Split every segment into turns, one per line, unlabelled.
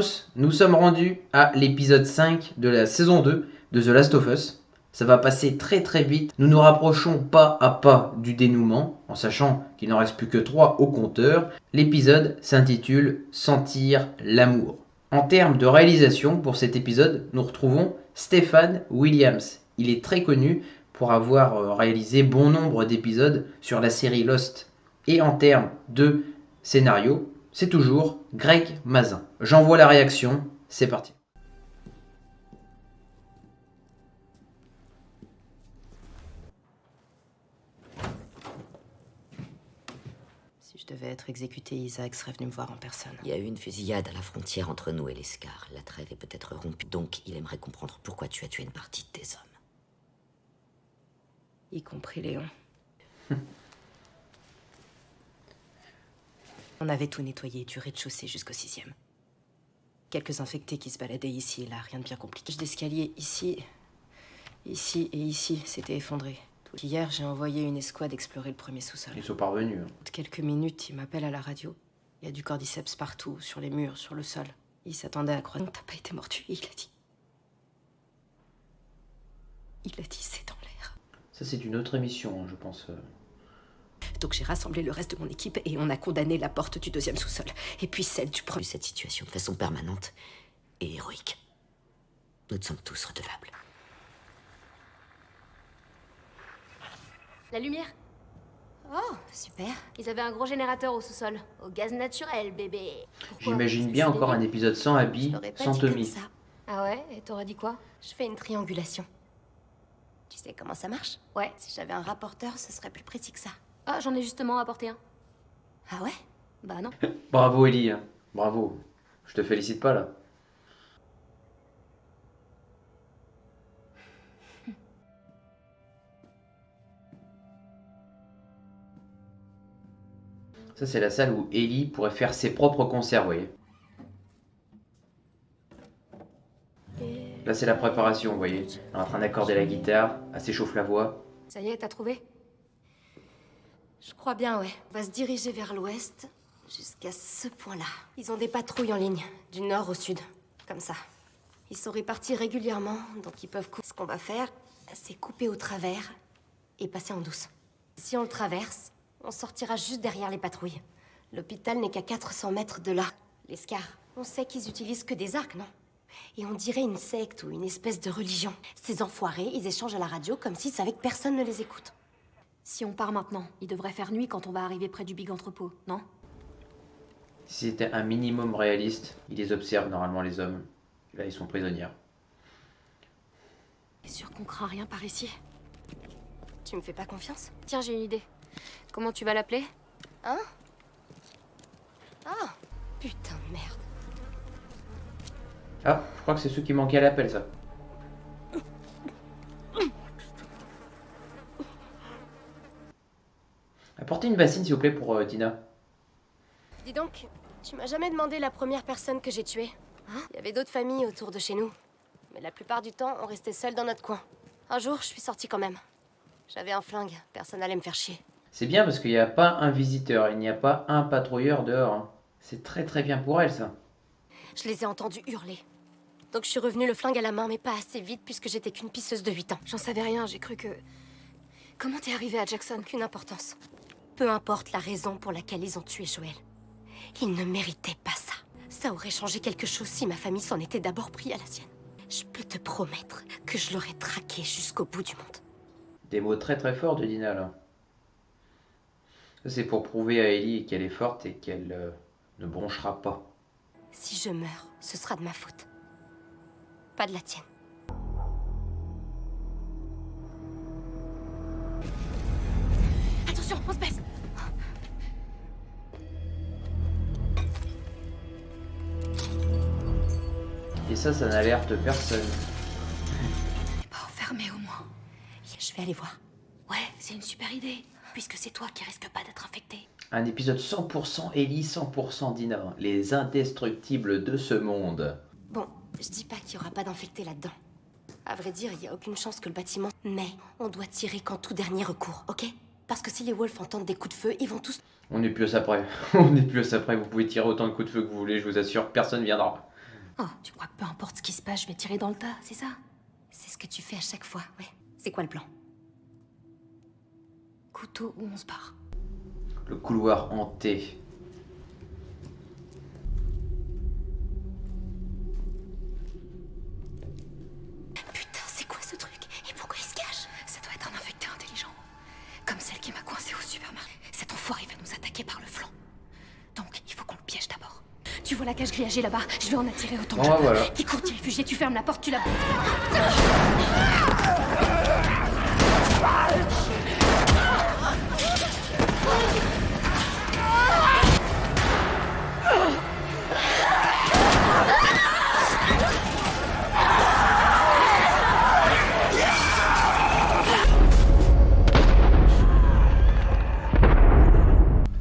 tous, nous sommes rendus à l'épisode 5 de la saison 2 de The Last of Us. Ça va passer très très vite, nous nous rapprochons pas à pas du dénouement, en sachant qu'il n'en reste plus que 3 au compteur. L'épisode s'intitule Sentir l'amour. En termes de réalisation, pour cet épisode, nous retrouvons Stephen Williams. Il est très connu pour avoir réalisé bon nombre d'épisodes sur la série Lost. Et en termes de scénario, c'est toujours Greg Mazin. J'envoie la réaction, c'est parti.
Si je devais être exécuté, Isaac serait venu me voir en personne.
Il y a eu une fusillade à la frontière entre nous et les Scars. La trêve est peut-être rompue, donc il aimerait comprendre pourquoi tu as tué une partie de tes hommes.
Y compris Léon. On avait tout nettoyé, du rez-de-chaussée jusqu'au 6e. Quelques infectés qui se baladaient ici et là, rien de bien compliqué. D'escalier ici, ici et ici s'étaient effondrés. Hier, j'ai envoyé une escouade explorer le premier sous-sol.
Ils sont parvenus.
Quelques minutes, il m'appelle à la radio. Il y a du cordyceps partout, sur les murs, sur le sol. Il s'attendait à croire. Non, t'as pas été mordu, il a dit. Il a dit, c'est dans l'air.
Ça, c'est une autre émission, je pense.
Donc j'ai rassemblé le reste de mon équipe et on a condamné la porte du 2e sous-sol. Et puis celle du premier.
Cette situation de façon permanente et héroïque. Nous te sommes tous redevables.
La lumière.
Oh, super.
Ils avaient un gros générateur au sous-sol. Au gaz naturel, bébé. Pourquoi?
J'imagine
C'est
bien
débile.
encore un épisode sans Abby,
Je l'aurais pas
sans
dit comme
Tommy.
ça.
Ah ouais? Et t'aurais dit quoi?
Je fais une triangulation. Tu sais comment ça marche?
Ouais.
Si j'avais un rapporteur, ce serait plus précis que ça.
Ah, j'en ai justement apporté un.
Ah ouais?
Bah non.
Bravo Ellie, hein. Bravo. Je te félicite pas là. Ça, c'est la salle où Ellie pourrait faire ses propres concerts, vous voyez. Là, c'est la préparation, vous voyez. Elle est en train d'accorder la guitare, elle s'échauffe la voix.
Ça y est, t'as trouvé?
Je crois bien, ouais. On va se diriger vers l'ouest, jusqu'à ce point-là. Ils ont des patrouilles en ligne, du nord au sud, comme ça. Ils sont répartis régulièrement, donc ils peuvent couper. Ce qu'on va faire, c'est couper au travers et passer en douce. Si on le traverse, on sortira juste derrière les patrouilles. L'hôpital n'est qu'à 400 mètres de là. Les Scars, on sait qu'ils utilisent que des arcs, non? Et on dirait une secte ou une espèce de religion. Ces enfoirés, ils échangent à la radio comme s'ils savaient que personne ne les écoute.
Si on part maintenant, il devrait faire nuit quand on va arriver près du big entrepôt, non?
Si c'était un minimum réaliste, ils les observent normalement, les hommes. Là, ils sont prisonniers.
T'es sûr qu'on craint rien par ici?
Tu me fais pas confiance?
Tiens, j'ai une idée. Comment tu vas l'appeler?
Hein? Ah! Putain de merde.
Ah, je crois que c'est ceux qui manquaient à l'appel, ça. Apportez une bassine, s'il vous plaît, pour Tina.
Dis donc, tu m'as jamais demandé la première personne que j'ai tuée. Il y avait d'autres familles autour de chez nous. Mais la plupart du temps, on restait seuls dans notre coin. Un jour, je suis sortie quand même. J'avais un flingue, personne n'allait me faire chier.
C'est bien parce qu'il n'y a pas un visiteur, il n'y a pas un patrouilleur dehors. Hein. C'est très très bien pour elle, ça.
Je les ai entendus hurler. Donc je suis revenue le flingue à la main, mais pas assez vite puisque j'étais qu'une pisseuse de 8 ans.
J'en savais rien, j'ai cru que... Comment t'es arrivée à Jackson?
Aucune importance. Peu importe la raison pour laquelle ils ont tué Joël. Ils ne méritaient pas ça. Ça aurait changé quelque chose si ma famille s'en était d'abord pris à la sienne. Je peux te promettre que je l'aurais traqué jusqu'au bout du monde.
Des mots très très forts de Dina, là. Ça, c'est pour prouver à Ellie qu'elle est forte et qu'elle ne bronchera pas.
Si je meurs, ce sera de ma faute. Pas de la tienne. Attention, on se baisse.
Et ça n'alerte personne.
Pas enfermé au moins.
Je vais aller voir.
Ouais, c'est une super idée. Puisque c'est toi qui risque pas d'être infecté.
Un épisode 100% Ellie, 100% Dina. Les indestructibles de ce monde.
Bon, je dis pas qu'il y aura pas d'infectés là-dedans. À vrai dire, il y a aucune chance que le bâtiment... Mais on doit tirer qu'en tout dernier recours, ok? Parce que si les Wolves entendent des coups de feu, ils vont tous...
On n'est plus à ça près. On n'est plus à ça près. Vous pouvez tirer autant de coups de feu que vous voulez, je vous assure, personne viendra.
Oh, tu crois que peu importe ce qui se passe, je vais tirer dans le tas, c'est ça?
C'est ce que tu fais à chaque fois, ouais.
C'est quoi le plan? Couteau ou on se barre?
Le couloir hanté.
Putain, c'est quoi ce truc? Et pourquoi il se cache? Ça doit être un infecté intelligent. Comme celle qui m'a coincé au supermarché. Cet enfoiré va nous attaquer par le flanc. Donc, il faut qu'on le piège d'abord. Tu vois la cage grillagée là-bas? Je vais en attirer autant que
Bon,
je peux.
voilà.
T'y cours, t'y réfugié, tu fermes la porte, tu la...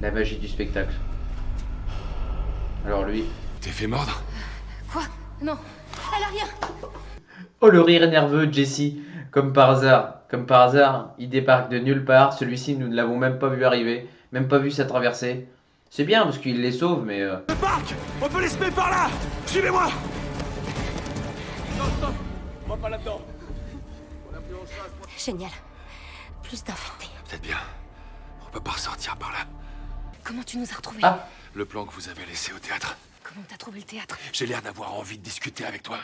La magie du spectacle. Alors lui...
T'es fait mordre?
Quoi? Non, elle a rien.
Oh, le rire nerveux de Jesse. Comme par hasard. Comme par hasard, il débarque de nulle part. Celui-ci, nous ne l'avons même pas vu arriver. Même pas vu sa traversée. C'est bien parce qu'il les sauve, mais...
Le parc! On peut les semer par là! Suivez-moi! Stop! On va pas là-dedans!
Génial. Plus d'infectés.
Peut-être bien. On peut pas ressortir par là.
Comment tu nous as retrouvés?
Ah,
Le plan que vous avez laissé au théâtre.
Comment t'as trouvé le théâtre?
J'ai l'air d'avoir envie de discuter avec toi.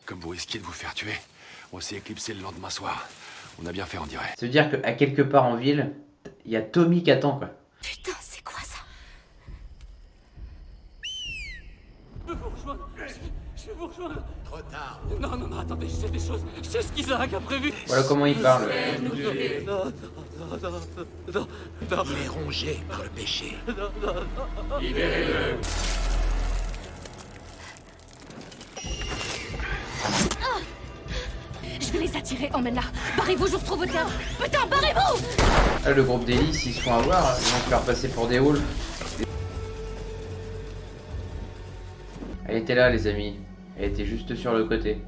Comme vous risquiez de vous faire tuer, on s'est éclipsé le lendemain soir. On a bien fait, on dirait.
ça veut dire qu'à quelque part en ville, il y a Tommy qui attend, quoi.
Putain, c'est quoi ça?
Je vais vous rejoindre. Trop tard. Non, attendez, je sais des choses. Je sais ce qu'Isaac a prévu.
Voilà comment il parle.
Non.
Il est rongé par le péché.
Je vais les attirer, emmène-la. Barrez-vous, je vous retrouve au théâtre. Putain, barrez-vous!
Ah, le groupe d'Ellie, s'ils se font avoir, ils vont se faire passer pour des halls. Elle était là, les amis. Elle était juste sur le côté.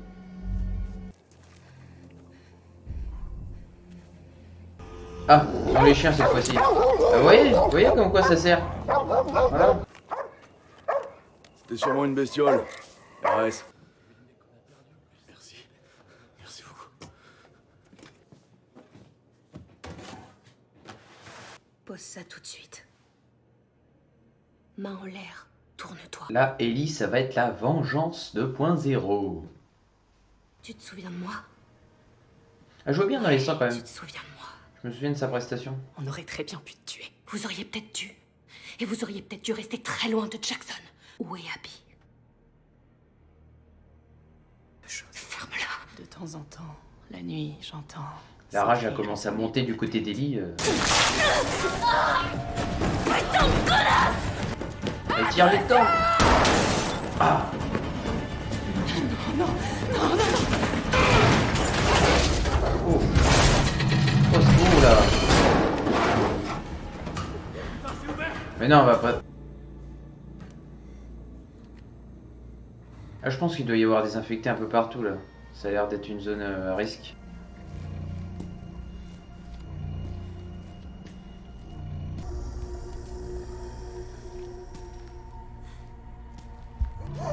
Ah, ce sont les chiens cette fois-ci. Ah, vous voyez comme quoi ça sert. Voilà.
C'était sûrement une bestiole. RS. Merci beaucoup.
Pose ça tout de suite. Main en l'air, tourne-toi.
Là, Ellie, ça va être la vengeance 2.0.
Tu te souviens de moi?
Elle joue bien dans les sangs quand
Tu
même.
te souviens de moi?
Je me souviens de sa prestation.
On aurait très bien pu te tuer. Vous auriez peut-être dû. Et vous auriez peut-être dû rester très loin de Jackson. Où est Abby? Ferme-la.
De temps en temps, la nuit, j'entends.
La rage a
s'écrire
commencé à
la
monter du côté d'Ellie. Elle tire les temps. Ah. Oh. Oh, c'est beau là. Mais non, on va pas. Ah, je pense qu'il doit y avoir des infectés un peu partout là. Ça a l'air d'être une zone à risque.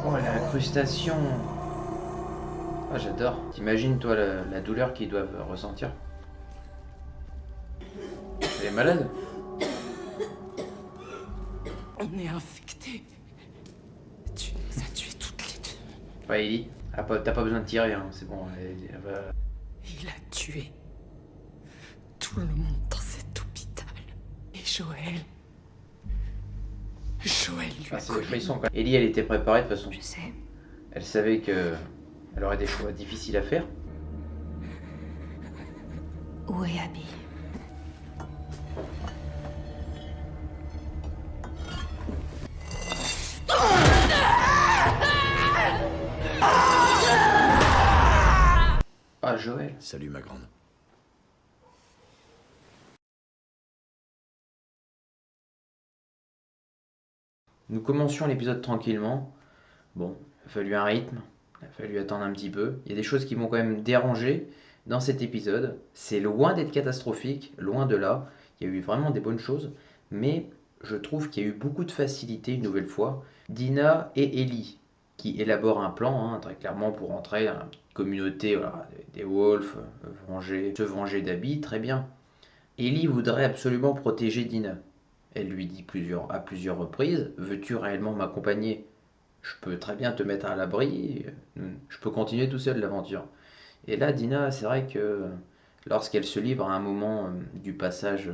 Oh, l'incrustation. Ah, j'adore. T'imagines toi la douleur qu'ils doivent ressentir. Elle est malade.
On est infectés. Tu nous as tués toutes les deux.
Ouais, Ellie, t'as pas besoin de tirer, hein. C'est bon. Elle va...
Il a tué tout le monde dans cet hôpital. Et Joël lui
Ah,
a
c'est
collé.
le frisson, quoi. Ellie, elle était préparée de toute façon.
Je sais.
Elle savait que elle aurait des choix difficiles à faire.
Où est Abby?
Ah, Joël.
Salut ma grande.
Nous commencions l'épisode tranquillement. Bon, il a fallu un rythme, il a fallu attendre un petit peu. Il y a des choses qui m'ont quand même dérangé dans cet épisode. C'est loin d'être catastrophique, loin de là. Il y a eu vraiment des bonnes choses, mais je trouve qu'il y a eu beaucoup de facilité une nouvelle fois. Dina et Ellie, qui élabore un plan, très clairement, pour entrer dans la communauté des Wolves, se venger d'Abby, très bien. Ellie voudrait absolument protéger Dina. Elle lui dit à plusieurs reprises, veux-tu réellement m'accompagner? Je peux très bien te mettre à l'abri, je peux continuer tout seul l'aventure. Et là, Dina, c'est vrai que lorsqu'elle se livre à un moment du passage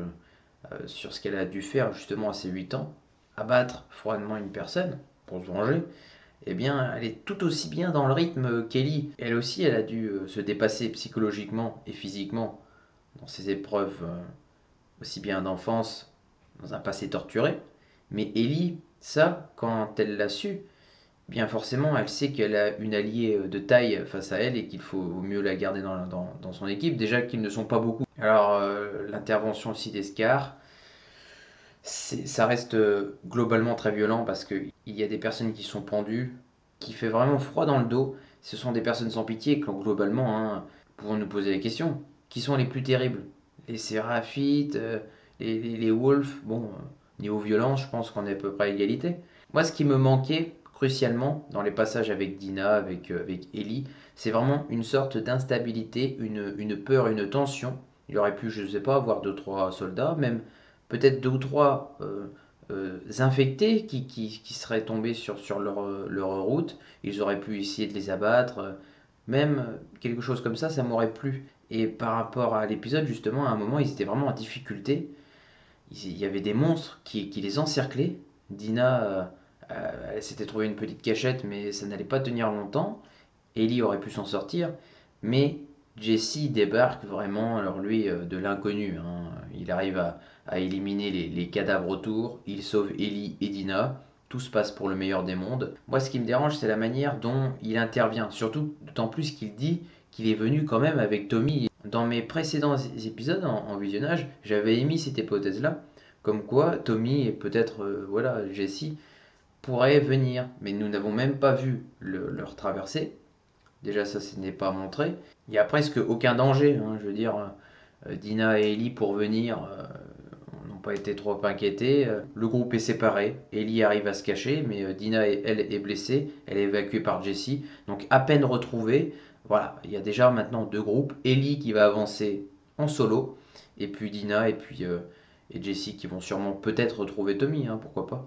sur ce qu'elle a dû faire justement à ses 8 ans, abattre froidement une personne pour se venger, eh bien, elle est tout aussi bien dans le rythme qu'Ellie. Elle aussi, elle a dû se dépasser psychologiquement et physiquement dans ses épreuves, aussi bien d'enfance, dans un passé torturé. Mais Ellie, ça, quand elle l'a su, bien forcément, elle sait qu'elle a une alliée de taille face à elle et qu'il faut mieux la garder dans son équipe. Déjà qu'ils ne sont pas beaucoup. Alors, l'intervention aussi d'Escar, ça reste globalement très violent parce qu'il y a des personnes qui sont pendues, qui fait vraiment froid dans le dos. Ce sont des personnes sans pitié, globalement, pouvons nous poser la question. Qui sont les plus terribles? Les Séraphites, les Wolves? Bon, niveau violence, je pense qu'on est à peu près à égalité. Moi, ce qui me manquait crucialement dans les passages avec Dina, avec Ellie, c'est vraiment une sorte d'instabilité, une peur, une tension. Il aurait pu, je ne sais pas, avoir 2-3 soldats, même peut-être 2 ou 3 infectés qui seraient tombés sur leur route. Ils auraient pu essayer de les abattre. Même quelque chose comme ça m'aurait plu. Et par rapport à l'épisode, justement, à un moment, ils étaient vraiment en difficulté. Il y avait des monstres qui les encerclaient. Dina, elle s'était trouvé une petite cachette, mais ça n'allait pas tenir longtemps. Ellie aurait pu s'en sortir, mais Jesse débarque vraiment, alors lui, de l'inconnu. Il arrive à éliminer les cadavres autour, il sauve Ellie et Dina, tout se passe pour le meilleur des mondes. Moi, ce qui me dérange, c'est la manière dont il intervient, surtout d'autant plus qu'il dit qu'il est venu quand même avec Tommy. Dans mes précédents épisodes en visionnage, j'avais émis cette hypothèse-là, comme quoi Tommy et peut-être Jesse pourraient venir, mais nous n'avons même pas vu leur traversée. Déjà, ça n'est pas montré. Il n'y a presque aucun danger. Je veux dire, Dina et Ellie, pour venir, n'ont pas été trop inquiétés. Le groupe est séparé. Ellie arrive à se cacher, mais Dina, elle, est blessée. Elle est évacuée par Jesse. Donc, à peine retrouvée. Voilà, il y a déjà maintenant 2 groupes. Ellie qui va avancer en solo. Et puis Dina et Jesse qui vont sûrement peut-être retrouver Tommy. Pourquoi pas.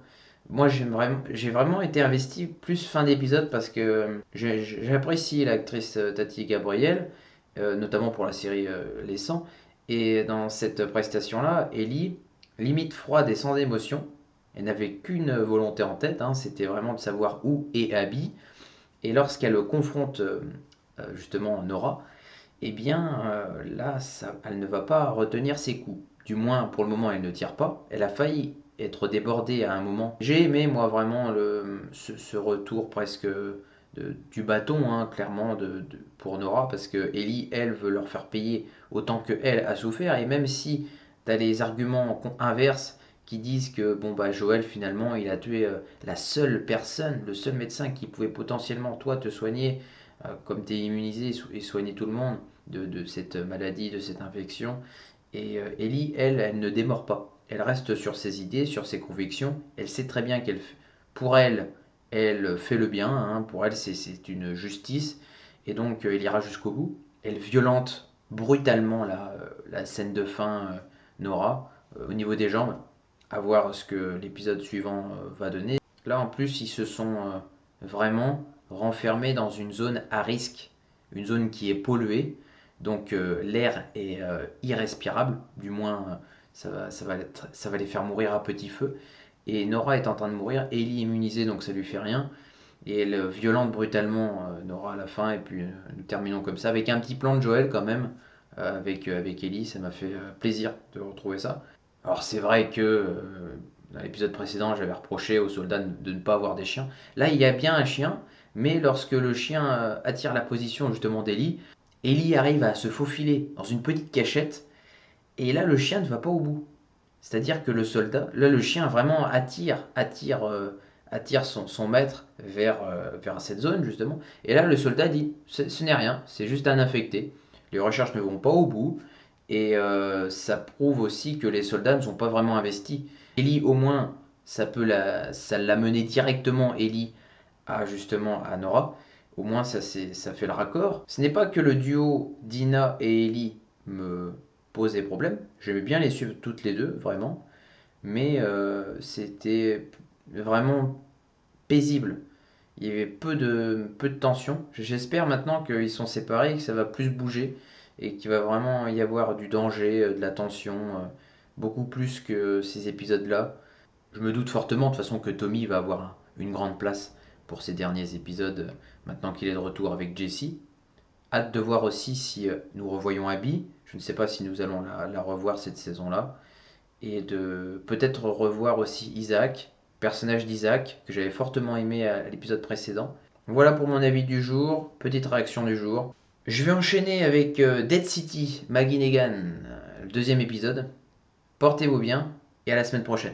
Moi, j'ai vraiment été investi plus fin d'épisode parce que j'apprécie l'actrice Tati Gabrielle, notamment pour la série Les 100. Et dans cette prestation-là, Ellie, limite froide et sans émotion, elle n'avait qu'une volonté en tête, c'était vraiment de savoir où est Abby. Et lorsqu'elle confronte justement Nora, eh bien là, elle ne va pas retenir ses coups. Du moins, pour le moment, elle ne tire pas. Elle a failli être débordée à un moment. J'ai aimé, moi, vraiment ce retour presque du bâton, clairement, pour Nora, parce que Ellie, elle, veut leur faire payer autant que elle a souffert, et même si tu as les arguments inverses qui disent que Joël, finalement, il a tué la seule personne, le seul médecin qui pouvait potentiellement, toi, te soigner, comme tu es immunisé, et soigner tout le monde de cette maladie, de cette infection. Et Ellie, elle ne démord pas. Elle reste sur ses idées, sur ses convictions. Elle sait très bien pour elle fait le bien. Pour elle, c'est une justice. Et donc, elle ira jusqu'au bout. Elle violente brutalement la scène de fin, Nora, au niveau des jambes. À voir ce que l'épisode suivant va donner. Là, en plus, ils se sont vraiment renfermés dans une zone à risque. Une zone qui est polluée. Donc, l'air est irrespirable. Du moins... Ça va les faire mourir à petit feu. Et Nora est en train de mourir. Ellie est immunisée, donc ça lui fait rien. Et elle violente brutalement Nora à la fin. Et puis nous terminons comme ça. Avec un petit plan de Joël quand même. Avec Ellie. Ça m'a fait plaisir de retrouver ça. Alors c'est vrai que dans l'épisode précédent, j'avais reproché aux soldats de ne pas avoir des chiens. Là, il y a bien un chien. Mais lorsque le chien attire la position justement d'Ellie, Ellie arrive à se faufiler dans une petite cachette. Et là, le chien ne va pas au bout. C'est-à-dire que le soldat, là, le chien vraiment attire son maître vers cette zone, justement. Et là, le soldat dit, ce n'est rien, c'est juste un infecté. Les recherches ne vont pas au bout. Et ça prouve aussi que les soldats ne sont pas vraiment investis. Ellie, au moins, ça l'a mené directement, Ellie, justement à Nora. Au moins ça fait le raccord. Ce n'est pas que le duo Dina et Ellie me posait problème. J'aimais bien les suivre toutes les deux, vraiment. Mais c'était vraiment paisible. Il y avait peu de tension. J'espère maintenant qu'ils sont séparés, que ça va plus bouger et qu'il va vraiment y avoir du danger, de la tension, beaucoup plus que ces épisodes-là. Je me doute fortement de toute façon que Tommy va avoir une grande place pour ces derniers épisodes, maintenant qu'il est de retour avec Jessie. Hâte de voir aussi si nous revoyons Abby. Je ne sais pas si nous allons la revoir cette saison-là. Et de peut-être revoir aussi Isaac, personnage d'Isaac, que j'avais fortement aimé à l'épisode précédent. Voilà pour mon avis du jour, petite réaction du jour. Je vais enchaîner avec Dead City, Maggie Negan, le deuxième épisode. Portez-vous bien et à la semaine prochaine.